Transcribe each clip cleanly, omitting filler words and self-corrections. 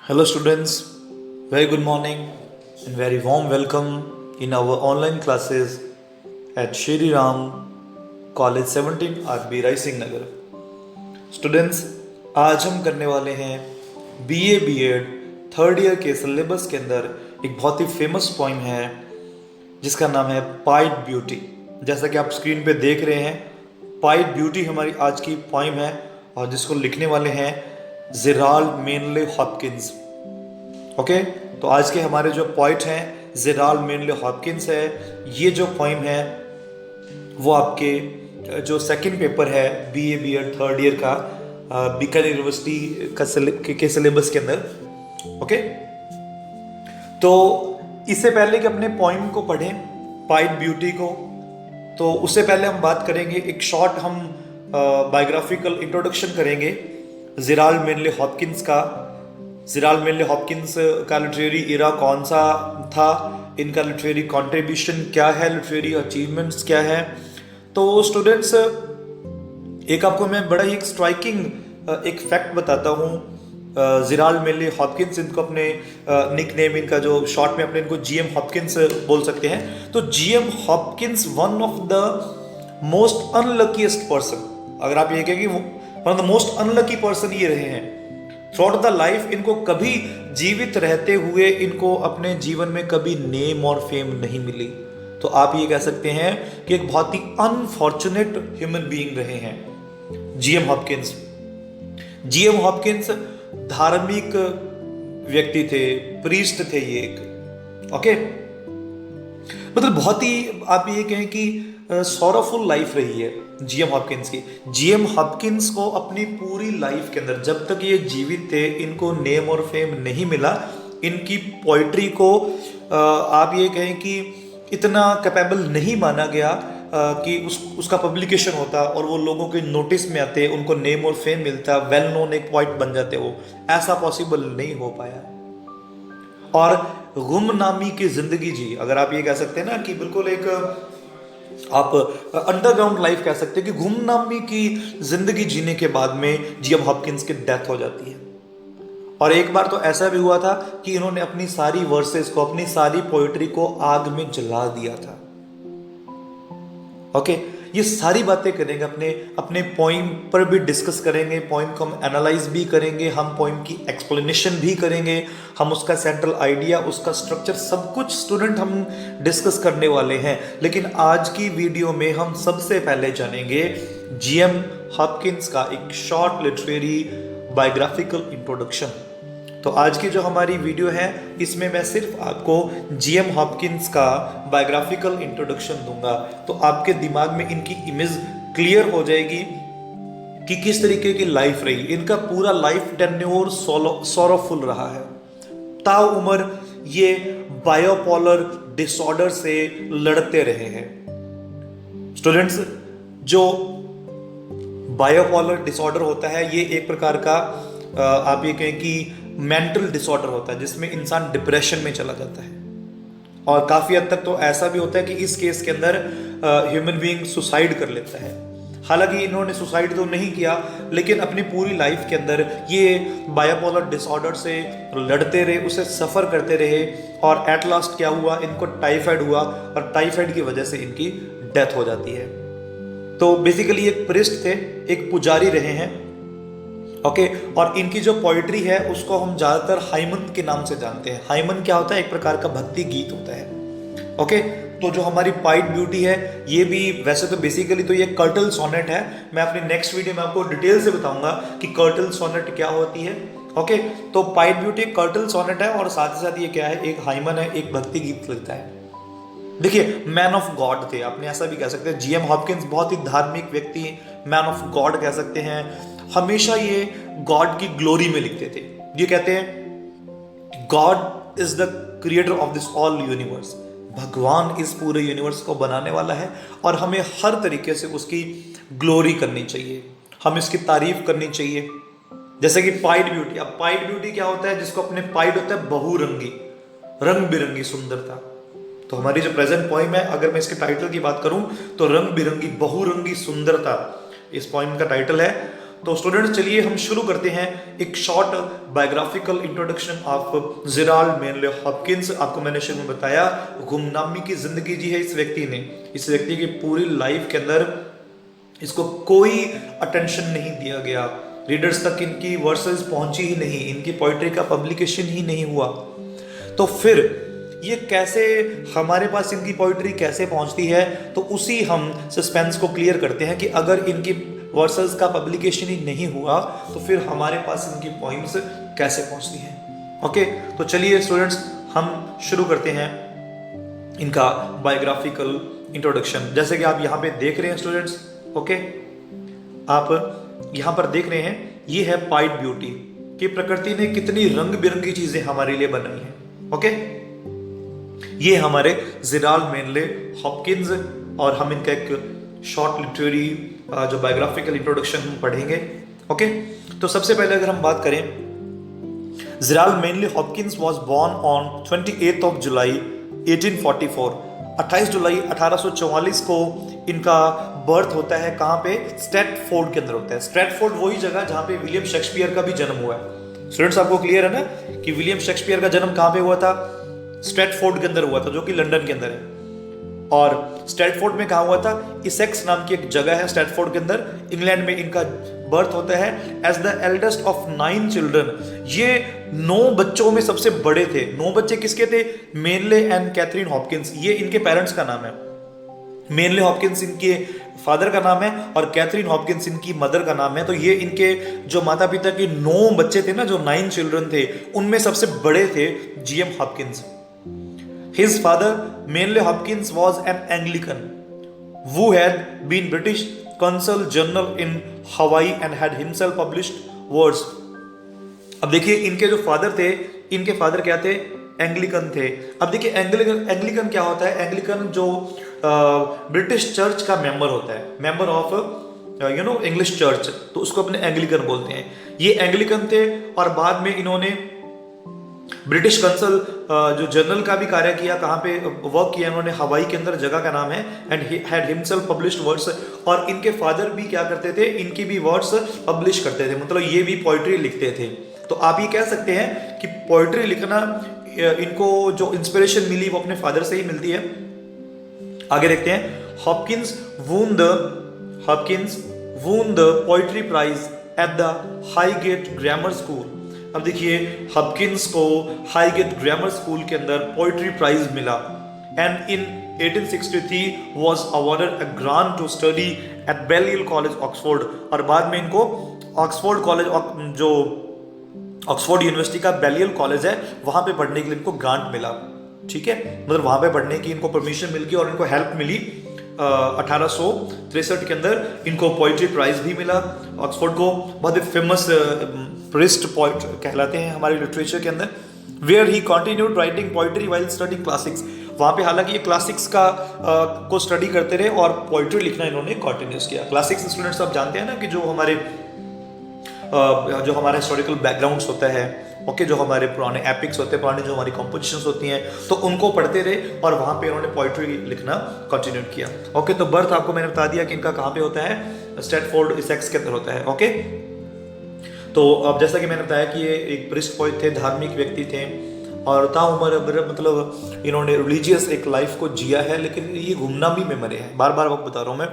Hello, students. Very good morning and very warm welcome in our online classes at Shri Ram College 17 RB Rai Singh Nagar. Students, आज हम करने वाले हैं BA BEd third year के syllabus के अंदर एक बहुत ही फेमस पोइम है जिसका नाम है पाइट ब्यूटी। जैसा कि आप स्क्रीन पे देख रहे हैं, पाइट ब्यूटी हमारी आज की पोइम है और जिसको लिखने वाले हैं जेराल्ड मेनले हॉपकिंस। ओके, तो आज के हमारे जो पोइट हैं जेराल्ड मेनले हॉपकिंस है। ये जो पोइम है वो आपके जो सेकंड पेपर है बीए बीएड थर्ड ईयर का बीकानेर यूनिवर्सिटी के सिलेबस के अंदर। ओके, तो इससे पहले कि अपने पोइम को पढ़ें पाइट ब्यूटी को, तो उससे पहले हम बात करेंगे एक शॉर्ट हम बायोग्राफिकल इंट्रोडक्शन करेंगे जेराल्ड मेनले हॉपकिंस का। जेराल्ड मेनले हॉपकिंस का लिटरेरी इरा कौन सा था, इनका लिटरेरी कंट्रीब्यूशन क्या है, लिटरेरी अचीवमेंट्स क्या है। तो स्टूडेंट्स, एक आपको मैं बड़ा ही एक स्ट्राइकिंग एक फैक्ट बताता हूँ। जेराल्ड मेनले हॉपकिंस, इनको अपने निक नेम, इनका जो शॉर्ट में अपने इनको जीएम हॉपकिंस बोल सकते हैं। तो GM Hopkins one of the most unluckiest person, अगर आप ये कहें कि one of the most unlucky person ये रहे हैं थ्रू आउट द लाइफ। इनको कभी जीवित रहते हुए इनको अपने जीवन में कभी नेम और फेम नहीं मिली। तो आप ये कह सकते हैं कि एक बहुत ही अनफॉर्चुनेट ह्यूमन बीइंग रहे हैं जीएम हॉपकिंस। जीएम हॉपकिंस धार्मिक व्यक्ति थे, प्रीस्ट थे ये एक। ओके, मतलब बहुत ही आप ये कहें कि सॉरोफुल लाइफ रही है जीएम हॉपकिंस की। जीएम हॉपकिंस को अपनी पूरी लाइफ के अंदर जब तक ये जीवित थे इनको नेम और फेम नहीं मिला। इनकी पोइट्री को आप ये कहें कि इतना कैपेबल नहीं माना गया कि उसका पब्लिकेशन होता और वो लोगों के नोटिस में आते, उनको नेम और फेम मिलता, वेल नोन एक पोइट बन जाते। वो ऐसा पॉसिबल नहीं हो पाया। और गुमनामी की जिंदगी जी, अगर आप ये कह सकते हैं ना कि बिल्कुल एक आप अंडरग्राउंड लाइफ कह सकते हैं कि गुमनामी की जिंदगी जीने के बाद में जीएम हॉपकिंस की डेथ हो जाती है। और एक बार तो ऐसा भी हुआ था कि इन्होंने अपनी सारी वर्सेस को, अपनी सारी पोइट्री को आग में जला दिया था। ओके, ये सारी बातें करेंगे, अपने पोइम पर भी डिस्कस करेंगे, पोइम को हम एनालाइज भी करेंगे, हम पोइम की एक्सप्लेनेशन भी करेंगे, हम उसका सेंट्रल आइडिया, उसका स्ट्रक्चर, सब कुछ स्टूडेंट हम डिस्कस करने वाले हैं। लेकिन आज की वीडियो में हम सबसे पहले जानेंगे जीएम हॉपकिंस का एक शॉर्ट लिटरेरी बायोग्राफिकल इंट्रोडक्शन। तो आज की जो हमारी वीडियो है इसमें मैं सिर्फ आपको जीएम हॉपकिंस का बायोग्राफिकल इंट्रोडक्शन दूंगा, तो आपके दिमाग में इनकी इमेज क्लियर हो जाएगी कि किस तरीके की लाइफ रही। इनका पूरा लाइफ टेन्योर सॉरोफुल रहा है। ताउम्र ये बायोपोलर डिसऑर्डर से लड़ते रहे हैं। स्टूडेंट्स, जो बायोपोलर डिसऑर्डर होता है ये एक प्रकार का आप ये कहें कि मेंटल डिसऑर्डर होता है जिसमें इंसान डिप्रेशन में चला जाता है। और काफी हद तक तो ऐसा भी होता है कि इस केस के अंदर ह्यूमन बीइंग सुसाइड कर लेता है। हालांकि इन्होंने सुसाइड तो नहीं किया, लेकिन अपनी पूरी लाइफ के अंदर ये बायोपोलर डिसऑर्डर से लड़ते रहे, उसे सफर करते रहे। और एट लास्ट क्या हुआ, इनको टाइफाइड हुआ और टाइफाइड की वजह से इनकी डेथ हो जाती है। तो बेसिकली एक प्रिस्ट थे, एक पुजारी रहे हैं। ओके, और इनकी जो पोइट्री है उसको हम ज्यादातर हाइमन के नाम से जानते हैं। हाइमन क्या होता है? एक प्रकार का भक्ति गीत होता है। ओके, तो जो हमारी पाइट ब्यूटी है ये भी वैसे तो बेसिकली तो ये कर्टल सोनेट है। मैं अपनी नेक्स्ट वीडियो में आपको डिटेल से बताऊंगा कि कर्टल सोनेट क्या होती है। ओके, तो पाइट ब्यूटी एक कर्टल सोनेट है और साथ ही साथ ये क्या है, एक हाइमन है, एक भक्ति गीत लिखता है। देखिए, मैन ऑफ गॉड थे, आपने ऐसा भी कह सकते हैं। जीएम हॉपकिंस बहुत ही धार्मिक व्यक्ति, मैन ऑफ गॉड कह सकते हैं। हमेशा ये गॉड की ग्लोरी में लिखते थे। ये कहते हैं God is the creator of this all universe, भगवान इस पूरे यूनिवर्स को बनाने वाला है और हमें हर तरीके से उसकी ग्लोरी करनी चाहिए, हम इसकी तारीफ करनी चाहिए। जैसे कि पाइट ब्यूटी, अब पाइट ब्यूटी क्या होता है? जिसको अपने पाइट होता है बहुरंगी, रंग बिरंगी सुंदरता। तो हमारी जो प्रेजेंट पोइम है, अगर मैं इसके टाइटल की बात करूं तो रंग बिरंगी बहुरंगी सुंदरता इस पोइम का टाइटल है। तो स्टूडेंट्स चलिए हम शुरू करते हैं एक short biographical introduction of Gerald Manley Hopkins. आपको मैंने शुरू में बताया गुमनामी की जिंदगी जी है इस व्यक्ति ने। इस व्यक्ति की पूरी लाइफ के अंदर इसको कोई अटेंशन नहीं दिया गया, रीडर्स तक इनकी वर्सेस पहुंची ही नहीं, इनकी पोइट्री का पब्लिकेशन ही नहीं हुआ। तो फिर ये कैसे हमारे पास इनकी पोइट्री कैसे पहुंचती है, तो उसी हम सस्पेंस को क्लियर करते हैं कि अगर इनकी वर्सेस का पब्लिकेशन ही नहीं हुआ तो फिर हमारे पास इनकी पोइम्स कैसे पहुंचती हैं। ओके, तो चलिए स्टूडेंट्स हम शुरू करते हैं इनका बायोग्राफिकल इंट्रोडक्शन। जैसे कि आप यहाँ पे देख रहे हैं स्टूडेंट्स, ओके, आप यहाँ पर देख रहे हैं ये है पाइट ब्यूटी कि प्रकृति ने कितनी रंग बिरंगी चीजें हमारे लिए बनाई हैं। ओके, ये हमारे जेराल्ड मेनले हॉपकिंस और हम इनका एक शॉर्ट लिटरेरी जो बायोग्राफिकल इंट्रोडक्शन हम पढ़ेंगे। ओके, तो सबसे पहले अगर हम बात करें, Gerald Manley Hopkins was born on 28th of July 1844। 28 जुलाई 1844 को इनका बर्थ होता है। कहाँ पे? स्ट्रैटफोर्ड के अंदर होता है। स्ट्रैटफोर्ड वही जगह जहाँ पे विलियम शेक्सपियर का भी जन्म हुआ है। स्टूडेंट्स आपको क्लियर है ना कि विलियम शेक्सपियर का जन्म कहाँ पे हुआ था? स्ट्रैटफोर्ड के अंदर हुआ था, जो कि लंदन के अंदर है। और स्ट्रैटफोर्ड में कहाँ हुआ था? इसेक्स नाम की एक जगह है स्ट्रैटफोर्ड के अंदर, इंग्लैंड में इनका बर्थ होता है। As the eldest of 9 children, ये 9 बच्चों में सबसे बड़े थे। 9 बच्चे किसके थे? मेनले एंड कैथरीन हॉपकिंस, ये इनके पेरेंट्स का नाम है। मेनले हॉपकिंस इनके फादर का नाम है और कैथरीन हॉपकिंस इनकी मदर का नाम है। तो ये इनके जो माता पिता के 9 बच्चे थे ना, जो 9 चिल्ड्रन थे, उनमें सबसे बड़े थे GM Hopkins. His father, Manly Hopkins, was an Anglican who had been British Consul General in Hawaii and had himself published words। अब देखिए इनके जो फादर थे, इनके फादर क्या थे? एंग्लिकन थे। अब देखिए एंग्लिकन क्या होता है? एंग्लिकन जो ब्रिटिश चर्च का मेंबर होता है, मेंबर ऑफ इंग्लिश चर्च, तो उसको अपने एंग्लिकन बोलते हैं। ये एंग्लिकन थे और बाद में इन्होंने ब्रिटिश कंसल जो जनरल का भी कार्य किया। कहाँ पे वर्क किया इन्होंने? हवाई के अंदर, जगह का नाम है। And he had himself published words, और इनके फादर भी क्या करते थे? इनकी भी वर्ड्स पब्लिश करते थे, मतलब ये भी पोइट्री लिखते थे। तो आप ये कह सकते हैं कि पोइट्री लिखना इनको जो इंस्पिरेशन मिली वो अपने फादर से ही मिलती है। आगे देखते हैं। Hopkins won the poetry prize at the Highgate Grammar School। अब देखिए हॉपकिंस को हाईगेट ग्रामर स्कूल के अंदर पोइट्री प्राइज मिला। And in 1863 was awarded a grant to study at Balliol college Oxford, और बाद में इनको ऑक्सफोर्ड कॉलेज, जो ऑक्सफोर्ड यूनिवर्सिटी का बेलियल कॉलेज है, वहां पे पढ़ने के लिए इनको ग्रांट मिला। ठीक है, मतलब वहां पे पढ़ने की इनको परमिशन मिल गई और इनको हेल्प मिली। 1863 के अंदर इनको पोइट्री प्राइज भी मिला ऑक्सफोर्ड को। बहुत ही फेमस प्रिस्ट पोइट कहलाते हैं हमारे लिटरेचर के अंदर। Where he continued writing poetry while studying classics, वहाँ पे हालांकि ये क्लासिक्स का को स्टडी करते रहे और पोइट्री लिखना इन्होंने कंटिन्यूस किया। क्लासिक्स स्टूडेंट्स आप जानते हैं ना कि जो हमारा हिस्टोरिकल बैकग्राउंड्स होता है, ओके, जो हमारे पुराने एपिक्स होते हैं, पुरानी जो हमारी कॉम्पोजिशंस होती हैं, तो उनको पढ़ते रहे और वहाँ पे उन्होंने पोइट्री लिखना कंटिन्यू किया। ओके, तो बर्थ आपको मैंने बता दिया कि इनका कहाँ पे होता है? स्ट्रैटफोर्ड इसेक्स के अंदर होता है। ओके, तो अब जैसा कि मैंने बताया कि ये एक प्रिस्ट पोइट थे, धार्मिक व्यक्ति थे और ताउम्र मतलब इन्होंने रिलीजियस एक लाइफ को जिया है, लेकिन ये गुमनामी में मरे हैं। बार बार वक्त बता रहा हूँ मैं,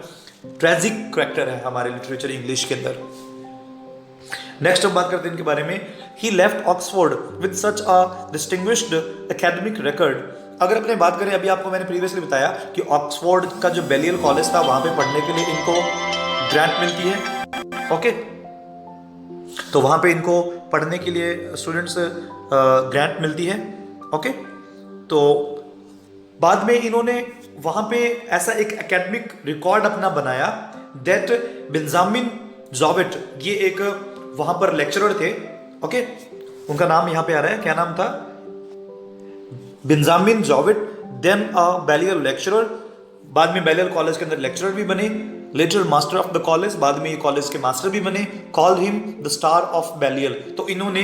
ट्रेजिक कैरेक्टर है हमारे लिटरेचर इंग्लिश के अंदर। नेक्स्ट हम बात करते हैं इनके बारे में। He left Oxford with such a distinguished academic record. अगर अपने बात करें, अभी आपको मैंने प्रीवियसली बताया कि ऑक्सफोर्ड का जो बेलियल कॉलेज था, वहां पे पढ़ने के लिए इनको ग्रांट मिलती है। ओके, तो वहां पे इनको पढ़ने के लिए स्टूडेंट्स ग्रांट मिलती है। ओके, तो बाद में इन्होंने वहां पे ऐसा एक एकेडमिक रिकॉर्ड अपना बनाया दैट बेंजामिन जॉवेट, ये एक वहां पर लेक्चरर थे। ओके, उनका नाम यहां पे आ रहा है, क्या नाम था? Benjamin Jowett, then a Balliol lecturer, बाद में बेलियल कॉलेज के अंदर लेक्चरर भी बने, later master of the college, बाद में ये कॉलेज के मास्टर भी बने। Called him the star of Balliol, तो इन्होंने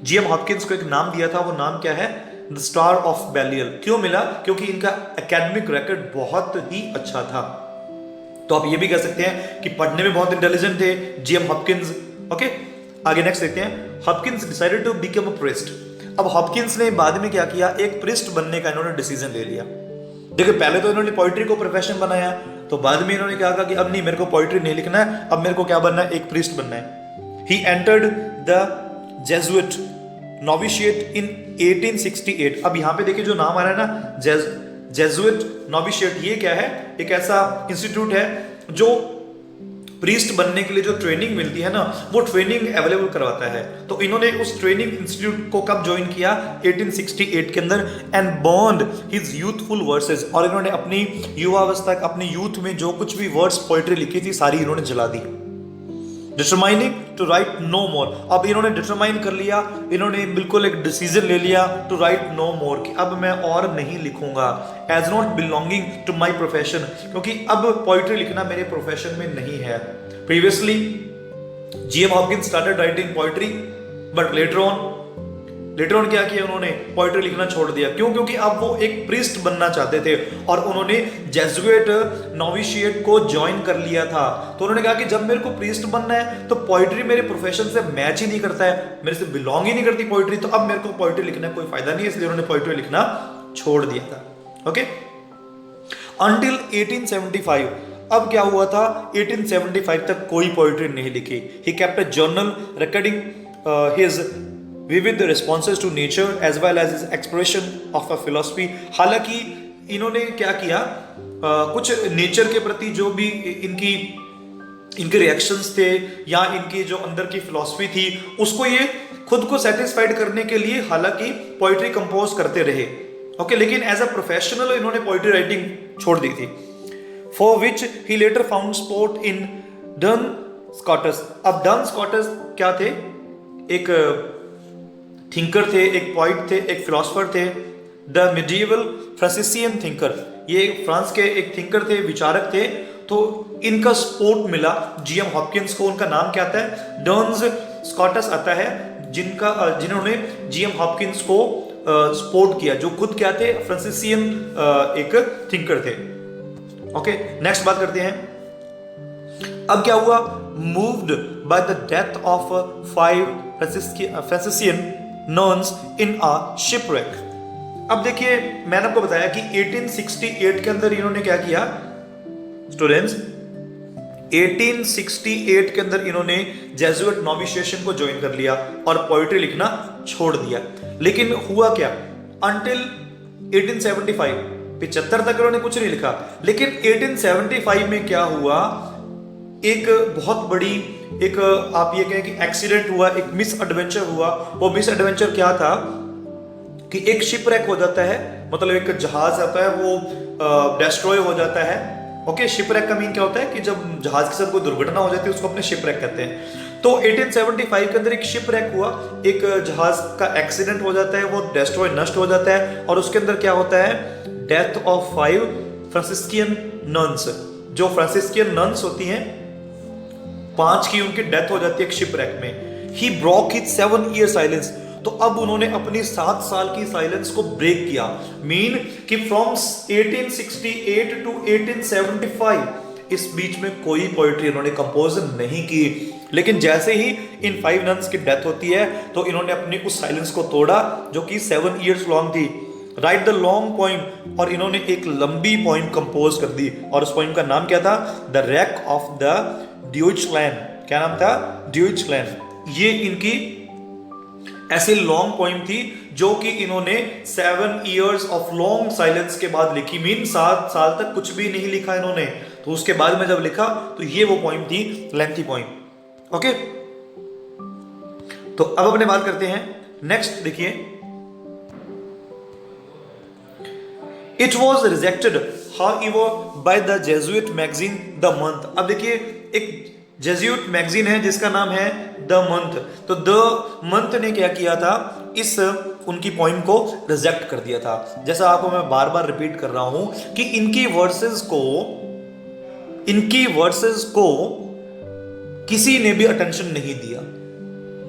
जीएम हॉपकिंस को एक नाम दिया था, वो नाम क्या है? The star of Balliol. क्यों मिला? क्योंकि इनका एकेडमिक रिकॉर्ड बहुत ही अच्छा था। तो आप ये भी कह सकते हैं कि पढ़ने में बहुत इंटेलिजेंट थे जीएम हॉपकिंस। ओके, आगे नेक्स्ट देखते हैं। Hopkins decided to become a priest. अब हॉपकिंस ने बाद में क्या किया, एक प्रीस्ट बनने का इन्होंने डिसीजन ले लिया। देखिए पहले तो इन्होंने पोइट्री को प्रोफेशन बनाया, तो बाद में इन्होंने क्या कहा कि अब नहीं, मेरे को पोइट्री नहीं लिखना है, अब मेरे को क्या बनना है, एक प्रीस्ट बनना है। ही एंटर्ड द जेजुइट नोविशिएट इन 1868। अब यहाँ पे देखिए जो नाम आ रहा है ना, जेजुइट नोविशिएट, ये क्या है, एक ऐसा इंस्टीट्यूट है जो प्रीस्ट बनने के लिए जो ट्रेनिंग मिलती है ना, वो ट्रेनिंग अवेलेबल करवाता है। तो इन्होंने उस ट्रेनिंग इंस्टीट्यूट को कब ज्वाइन किया, 1868 के अंदर, and burned his youthful versus. और इन्होंने अपनी युवावस्था, अपनी यूथ में जो कुछ भी वर्ड्स पोइट्री लिखी थी सारी इन्होंने जला दी। डिटरमाइनिंग टू राइट नो मोर। अब इन्होंने डिटरमाइन कर लिया, इन्होंने बिल्कुल एक डिसीजन ले लिया टू राइट नो मोर, कि अब मैं और नहीं लिखूंगा, as not belonging to my profession, क्योंकि अब पोइट्री लिखना मेरे प्रोफेशन में नहीं है। Previously GM Hopkins started writing poetry, but later on क्या किया उन्होंने, पोइट्री लिखना छोड़ दिया। क्यों? क्योंकि अब वो एक प्रीस्ट बनना चाहते थे और उन्होंने जेजुएट नोविशिएट को ज्वाइन कर लिया था। तो उन्होंने कहा कि जब मेरे को प्रीस्ट बनना है तो पोइट्री मेरे प्रोफेशन से मैच ही नहीं करता है, मेरे से बिलोंग ही नहीं करती पोइट्री, तो अब मेरे को पोइट्री लिखना कोई फायदा नहीं है, इसलिए उन्होंने पोइट्री लिखना छोड़ दिया था। Okay, until 1875। अब क्या हुआ था, 1875 तक कोई पोइट्री नहीं लिखी। He kept a journal recording his विविध responses to nature as well as his expression of a philosophy. हालांकि इन्होंने क्या किया, कुछ नेचर के प्रति जो भी इनके रिएक्शंस थे या इनकी जो अंदर की फिलॉसफी थी, उसको ये खुद को सेटिस्फाइड करने के लिए हालांकि पोइट्री कंपोज करते रहे। ओके, लेकिन एज अ प्रोफेशनल इन्होंने पोइट्री राइटिंग छोड़ दी थी। For which he later found support in Duns Scotus. अब डन स्कॉटस क्या थे, एक थिंकर थे, एक पॉइट थे, एक फिलोसफर थे, द मिडिएवल फ्रांसिसियन थिंकर। ये फ्रांस के एक थिंकर थे, विचारक थे। तो इनका सपोर्ट मिला जीएम हॉपकिंस को। उनका नाम क्या आता है, डर्न्स स्कॉटस आता है, जिन्होंने जीएम हॉपकिंस को सपोर्ट किया, जो खुद क्या थे, फ्रांसिसियन एक थिंकर थे। ओके, नेक्स्ट बात करते हैं। अब क्या हुआ, moved by the death of 5 फ्रांसिसियन nuns in a shipwreck। अब देखिए मैंने आपको बताया कि 1868 के अंदर इन्होंने क्या किया स्टूडेंट्स, 1868 के अंदर इन्होंने जेजुएट नोविशिएशन को ज्वाइन कर लिया और पोइट्री लिखना छोड़ दिया। लेकिन हुआ क्या, अंटिल 1875 75 तक इन्होंने कुछ नहीं लिखा। लेकिन 1875 में क्या हुआ, एक बहुत बड़ी एक आप ये कहें कि एक्सीडेंट हुआ, एक मिस एडवेंचर हुआ। वो मिस एडवेंचर क्या था कि एक शिपरेक हो जाता है, मतलब एक जहाज आता है वो डिस्ट्रॉय हो जाता है। ओके, शिपरेक का मीन क्या होता है कि जब जहाज के साथ कोई दुर्घटना हो जाती है उसको अपने शिपरेक कहते हैं। तो 1875 के अंदर एक शिपरेक हुआ, एक जहाज का एक्सीडेंट हो जाता है, वो डिस्ट्रॉय नष्ट हो जाता है, और उसके अंदर क्या होता है, डेथ ऑफ 5 फ्रांसिस्कियन नन्स। जो फ्रांसिस्कियन नन्स होती हैं 5 की उनकी डेथ हो जाती है एक शिपरेक में। He broke his 7 year silence. तो अब उन्होंने अपनी 7 साल की साइलेंस को ब्रेक किया। मीन कि फ्रॉम 1868 टू 1875 इस बीच में कोई पोइट्री इन्होंने कंपोज नहीं की। लेकिन जैसे ही इन 5 नन्स की डेथ होती है तो इन्होंने अपनी उस साइलेंस को तोड़ा जो कि 7 ईयर्स लॉन्ग थी। राइट द लॉन्ग पोइम, और इन्होंने एक लंबी पोइम कंपोज कर दी, और उस पोइम का नाम क्या था, द रैक ऑफ द ड्यूइचलैंड। क्या नाम था, ड्यूइचलैंड। ये इनकी ऐसी लॉन्ग पोइम थी जो कि इन्होंने 7 ईयर्स ऑफ लॉन्ग साइलेंस के बाद लिखी। मीन 7 साल तक कुछ भी नहीं लिखा इन्होंने, तो उसके बाद में जब लिखा तो ये वो पोइम थी, लेंथी पोइम। ओके, तो अब अपने बात करते हैं नेक्स्ट। देखिए, it was rejected however by the Jesuit magazine The Month। अब देखिए एक जेजुइट मैगजीन है जिसका नाम है द मंथ। तो द मंथ ने क्या किया था, इस उनकी पोइम को रिजेक्ट कर दिया था। जैसा आपको मैं बार बार रिपीट कर रहा हूं कि इनकी वर्सेस को किसी ने भी अटेंशन नहीं दिया,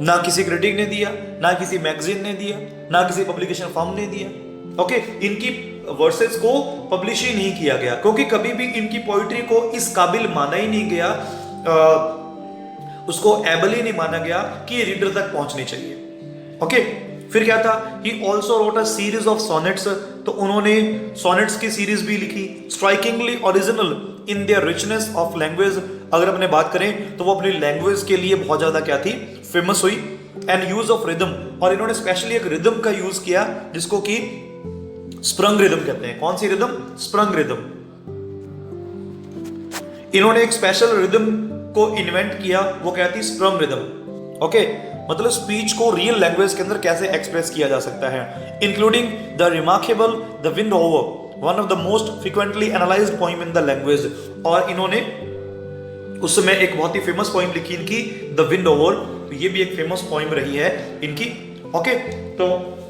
ना किसी क्रिटिक ने दिया, ना किसी मैगजीन ने दिया, ना किसी पब्लिकेशन फर्म ने दिया। ओके, इनकी वर्सेस को पब्लिश ही नहीं किया गया क्योंकि कभी भी इनकी पोइट्री को इस काबिल माना ही नहीं गया, उसको एबल ही नहीं माना गया कि ये रीडर तक पहुंचनी चाहिए। ओके, फिर क्या था, he also wrote a series of sonnets, तो उन्होंने सोनेट्स की सीरीज भी लिखी, strikingly original in their richness of language. अगर अपने बात करें तो वो अपनी लैंग्वेज के लिए बहुत ज्यादा क्या थी, फेमस हुई। एंड यूज ऑफ रिदम, और इन्होंने स्पेशली एक रिदम का यूज किया जिसको कि स्प्रंग रिदम कहते हैं। कौन सी रिदम, स्प्रंग रिदम। इन्होंने एक स्पेशल रिदम को इन्वेंट किया, वो क्या थी, स्प्रंग रिदम। ओके, मतलब स्पीच को रियल लैंग्वेज के अंदर कैसे एक्सप्रेस किया जा सकता है, including the remarkable the wind over, one of the most frequently analysed poem in the language. और इन्होंने उस समय एक बहुत ही फेमस पोइम लिखी इनकी, द विंड ओवर, तो ये भी एक फेमस पोइम रही है इनकी। ओके, तो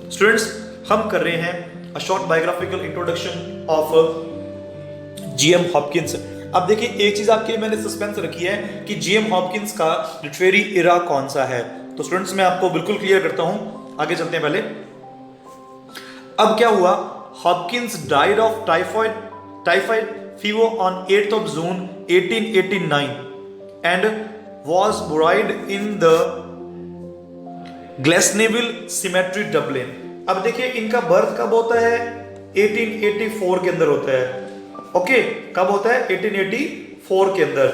स्टूडेंट्स हम कर रहे हैं a short biographical introduction of GM Hopkins. अब देखिए एक चीज आपके मैंने सस्पेंस रखी है कि जीएम हॉपकिंस का लिटरेरी इरा कौन सा है, तो स्टूडेंट्स मैं आपको बिल्कुल क्लियर करता हूं, आगे चलते हैं पहले। अब क्या हुआ, Hopkins died of typhoid fever on 8th of June 1889 and was buried in the Glasneville Cemetery, Dublin। अब देखिए इनका बर्थ कब होता है, 1884 के अंदर होता है। ओके, कब होता है, 1884 के अंदर।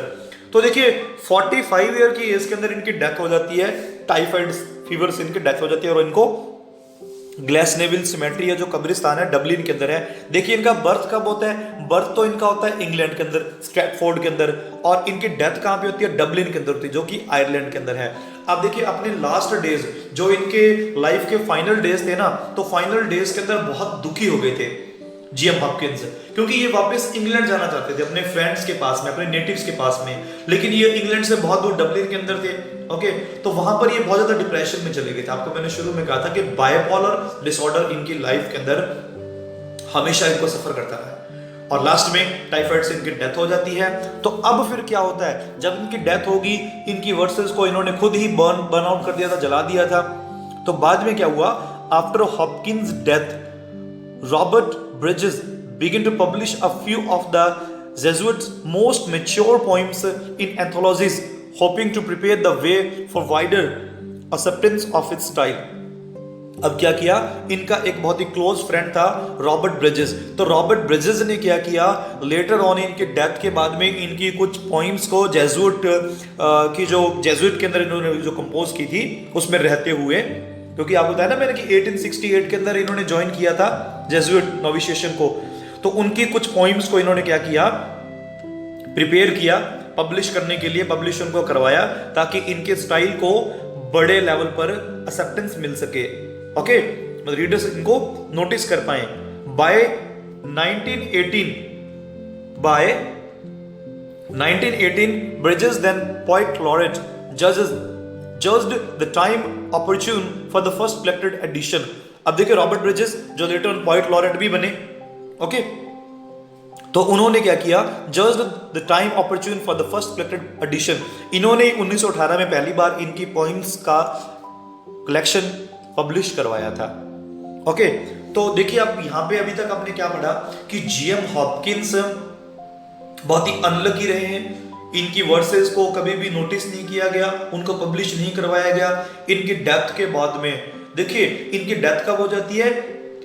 तो देखिए 45 ईयर की एज के अंदर इनकी डेथ हो जाती है, टाइफाइड फीवर से इनकी डेथ हो जाती है, और इनको ग्लेसनेविल सिमेट्री है जो कब्रिस्तान है डबलिन के अंदर है। देखिए इनका बर्थ कब होता है, बर्थ तो इनका होता है इंग्लैंड के अंदर, स्ट्रैटफोर्ड के अंदर, और इनकी डेथ कहां पे होती है, डबलिन के अंदर होती है जो कि आयरलैंड के अंदर है। अब देखिए अपने लास्ट डेज, जो इनके लाइफ के फाइनल डेज थे ना, तो फाइनल डेज के अंदर बहुत दुखी हो गए थे जीएम हॉपकिंस, क्योंकि ये वापस इंग्लैंड जाना चाहते थे अपने फ्रेंड्स के पास में, अपने नेटिव्स के पास में, लेकिन ये इंग्लैंड से बहुत दूर डबलिन के अंदर थे। ओके, तो वहां पर ये बहुत ज्यादा डिप्रेशन में चले गए थे। आपको मैंने शुरू में कहा था कि बाइपोलर डिसऑर्डर इनकी लाइफ के अंदर हमेशा इनको सफर करता रहा, और लास्ट में टाइफाइड से इनकी डेथ हो जाती है। तो अब फिर क्या होता है, जब इनकी डेथ होगी, इनकी वर्सेस को इन्होंने खुद ही बर्न आउट कर दिया था, जला दिया था। तो बाद में क्या हुआ, after Hopkins death Robert Bridges began to publish a few of the Jesuits' most mature poems in anthologies, hoping to prepare the way for wider acceptance of its style. अब क्या किया, इनका एक बहुत ही क्लोज फ्रेंड था Robert bridges. तो Robert bridges ने क्या किया, लेटर ऑन इनके डेथ के बाद में इनकी कुछ पोइम्स को जेजुइट की, जो जेजुइट के अंदर इन्होंने जो कंपोज की थी उसमें रहते हुए, क्योंकि आपको बताया ना मैंने कि 1868 के अंदर इन्होंने ज्वाइन किया था जेजुइट नोविशिएशन को, तो उनकी कुछ पोइम्स को इन्होंने क्या किया, प्रिपेयर किया पब्लिश करने के लिए, पब्लिश उनको करवाया ताकि इनके स्टाइल को बड़े लेवल पर एक्सेप्टेंस मिल सके। ओके, मतलब रीडर्स इनको नोटिस कर पाए। By 1918 Bridges then poet laureate judged the time opportune for the first collected edition। अब देखिए रॉबर्ट ब्रिजेस जो लेटर ऑन पोएट लॉरेट भी बने, ओके, तो उन्होंने क्या किया, judged the time opportune for the first collected edition। इन्होंने 1918 में पहली बार इनकी पोइम्स का कलेक्शन पब्लिश करवाया था। ओके, तो देखिए आप यहां पे अभी तक आपने क्या पढ़ा कि जीएम हॉपकिंस बहुत ही अनलकी रहे हैं, इनकी वर्सेस को कभी भी नोटिस नहीं किया गया, उनको पब्लिश नहीं करवाया गया। इनकी डेथ के बाद में देखिए इनकी डेथ कब हो जाती है,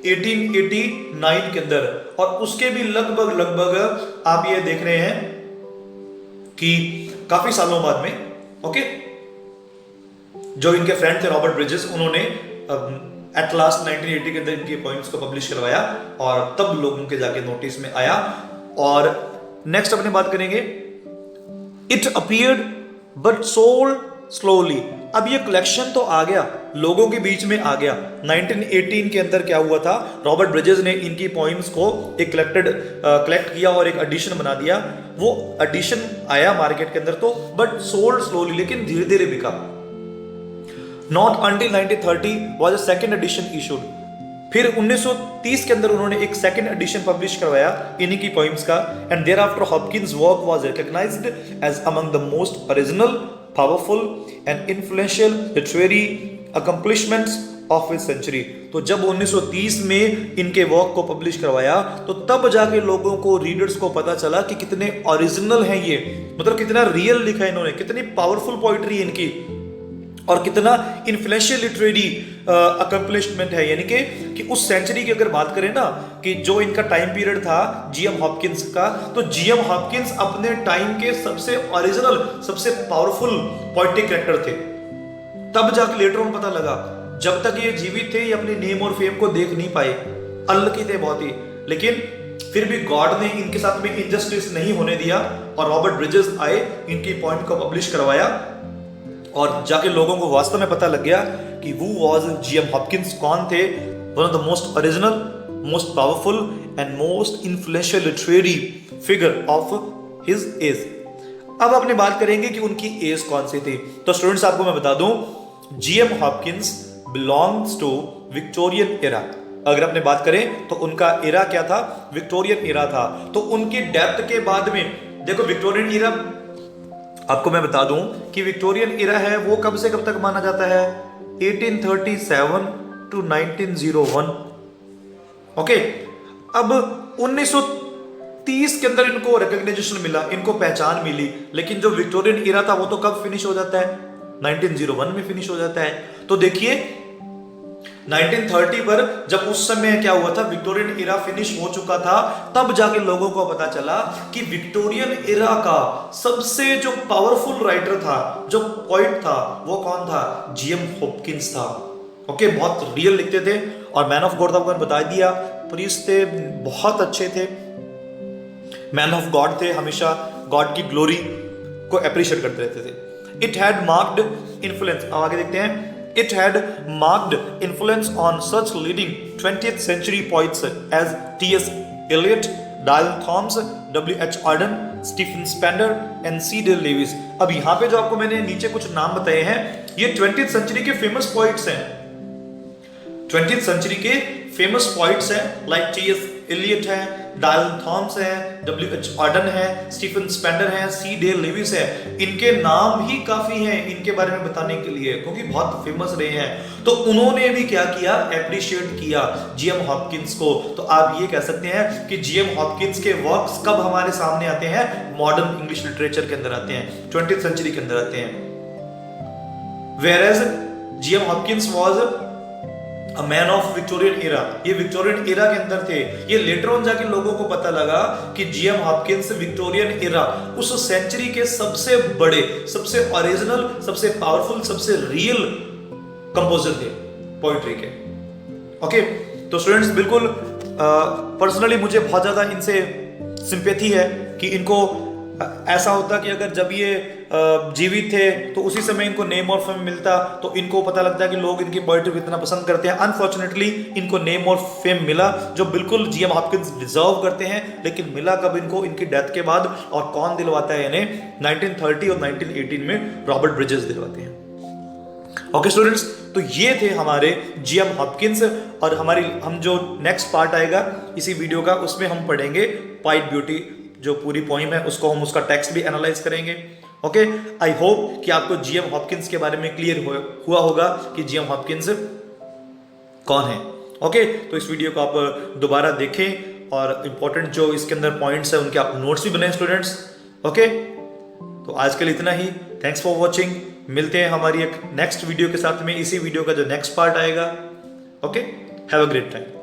1889 के अंदर, और उसके भी लगभग आप ये देख रहे हैं कि काफी सालों बाद में, ओके, जो इनके फ्रेंड थे रॉबर्ट ब्रिजेस, उन्होंने एट लास्ट 1980 के अंदर इनकी पोइम्स को पब्लिश करवाया, और तब लोगों के जाके नोटिस में आया। और नेक्स्ट अपने बात करेंगे, it appeared but sold slowly. अब ये कलेक्शन तो आ गया, लोगों के बीच में आ गया। 1918 के अंदर क्या हुआ था, रॉबर्ट ब्रिजेस ने इनकी पोइम्स को एक कलेक्ट किया और एक एडिशन बना दिया। वो एडिशन आया मार्केट के अंदर तो, बट सोल्ड स्लोली, लेकिन धीरे धीरे बिका। Not until 1930 was a second edition issued. फिर 1930 के अंदर उन्होंने एक सेकंड एडिशन पब्लिश करवाया इन्हीं की पोइम्स का, and thereafter Hopkins work was recognised as among the most original, powerful and influential literary accomplishments of his century. तो जब 1930 में इनके वर्क को पब्लिश करवाया तो तब जाके लोगों को, रीडर्स को पता चला कि कितने ओरिजिनल हैं ये, मतलब कितना रियल लिखा है इन्होंने, कितनी पावरफुल पोइट्री है इनकी और कितना इन्फ्लुएंशियल लिटरेरी अकम्पलिशमेंट है। यानी कि उस सेंचुरी की अगर बात करें ना, कि जो इनका टाइम पीरियड था जीएम हॉपकिंस का, तो जीएम हॉपकिंस अपने टाइम के सबसे ओरिजिनल, सबसे पावरफुल पोएटिक कैरेक्टर थे। तब जाके लेटर ऑन पता लगा, जब तक ये जीवित थे ये अपने नेम और फेम को देख नहीं पाए, अनलकी थे बहुत ही, लेकिन फिर भी गॉड ने इनके साथ में इनजस्टिस नहीं होने दिया और रॉबर्ट ब्रिजेस आए, इनकी पॉइंट को पब्लिश करवाया और जाके लोगों को वास्तव में पता लग गया कि वो वाज जीएम हॉपकिंस कौन थे, one of the most original, most powerful and most influential literary figure of his age. अब अपनी बात करेंगे कि उनकी एज कौन सी थी। तो स्टूडेंट्स आपको मैं बता दूं, GM Hopkins belongs to Victorian era. अगर अपने बात करें तो उनका एरा क्या था, विक्टोरियन एरा था। तो उनकी डेथ के बाद में देखो, विक्टोरियन एरा आपको मैं बता दूं कि विक्टोरियन एरा है वो कब से कब तक माना जाता है, 1837 टू 1901। ओके, अब 1930 के अंदर इनको रिकॉग्निशन मिला, इनको पहचान मिली, लेकिन जो विक्टोरियन एरा था वो तो कब फिनिश हो जाता है, 1901 में फिनिश हो जाता है। तो देखिए 1930 पर जब उस समय क्या हुआ था, विक्टोरियन एरा फिनिश हो चुका था, तब जाके लोगों को पता चला कि विक्टोरियन एरा का सबसे जो पावरफुल राइटर था, जो पोइट था, वो कौन था, जीएम हॉपकिंस था। ओके, बहुत रियल लिखते थे और मैन ऑफ गॉड आपको बता दिया, प्रीस्ट थे, बहुत अच्छे थे, मैन ऑफ गॉड थे, हमेशा गॉड की ग्लोरी को अप्रिशिएट करते रहते थे। इट हैड मार्क्ड इन्फ्लुएंस, अब आगे देखते हैं, it had marked influence on such leading 20th century poets as T.S. Eliot, Dylan Thomas, W.H. Auden, Stephen Spender and C.D. Lewis। अब यहां पे जो आपको मैंने नीचे कुछ नाम बताए हैं, ये 20th century के फेमस पोइट्स हैं, 20th century के फेमस पोइट्स हैं, लाइक टी.एस. एलियट है, डायलन थॉमस है, W.H. ऑर्डन है, स्टीफन स्पेंडर है, C.D. लेविस है। इनके नाम ही काफी हैं इनके बारे में बताने के लिए, क्योंकि बहुत फेमस रहे हैं। तो उन्होंने भी क्या किया, एप्रिशिएट किया जीएम हॉपकिंस को। तो आप ये कह सकते हैं कि जीएम हॉपकिंस के वर्क्स कब हमारे सामने आते हैं, मॉडर्न इंग्लिश लिटरेचर के अंदर आते हैं, 20th सेंचुरी के अंदर आते हैं। Whereas GM Hopkins was a man of Victorian era, ये विक्टोरियन एरा के अंदर थे। ये लेटर ऑन जाके लोगों को पता लगा कि जीएम हॉपकिंस विक्टोरियन एरा उस सेंचुरी के सबसे बड़े, सबसे ओरिजिनल, सबसे पावरफुल, सबसे रियल कंपोजर थे पोइट्री के। ओके, तो स्टूडेंट्स बिल्कुल पर्सनली मुझे बहुत ज्यादा इनसे सिंपैथी है कि इनको ऐसा होता कि अगर जब ये जीवित थे तो उसी समय इनको नेम और फेम मिलता, तो इनको पता लगता है कि लोग इनकी पोएट्री को इतना पसंद करते हैं। अनफॉर्चुनेटली इनको नेम और फेम मिला जो बिल्कुल जीएम हॉपकिंस डिजर्व करते हैं, लेकिन मिला कब इनको, इनकी डेथ के बाद। और कौन दिलवाता है इन्हें, 1930 और 1918 में रॉबर्ट ब्रिजेस दिलवाते हैं। ओके स्टूडेंट्स, तो ये थे हमारे जीएम हॉपकिंस। और हम जो नेक्स्ट पार्ट आएगा इसी वीडियो का, उसमें हम पढ़ेंगे व्हाइट ब्यूटी, जो पूरी पोइम है उसको हम उसका टेक्स्ट भी एनालाइज करेंगे। ओके, आई होप कि आपको जीएम हॉपकिंस के बारे में क्लियर हुआ होगा कि जीएम हॉपकिंस कौन है। ओके, तो इस वीडियो को आप दोबारा देखें और इंपॉर्टेंट जो इसके अंदर पॉइंट्स है उनके आप नोट्स भी बनाएं स्टूडेंट्स। ओके, तो आज के लिए इतना ही। Thanks for watching. मिलते हैं हमारी एक नेक्स्ट वीडियो के साथ में, इसी वीडियो का जो नेक्स्ट पार्ट आएगा। Okay, have a great time.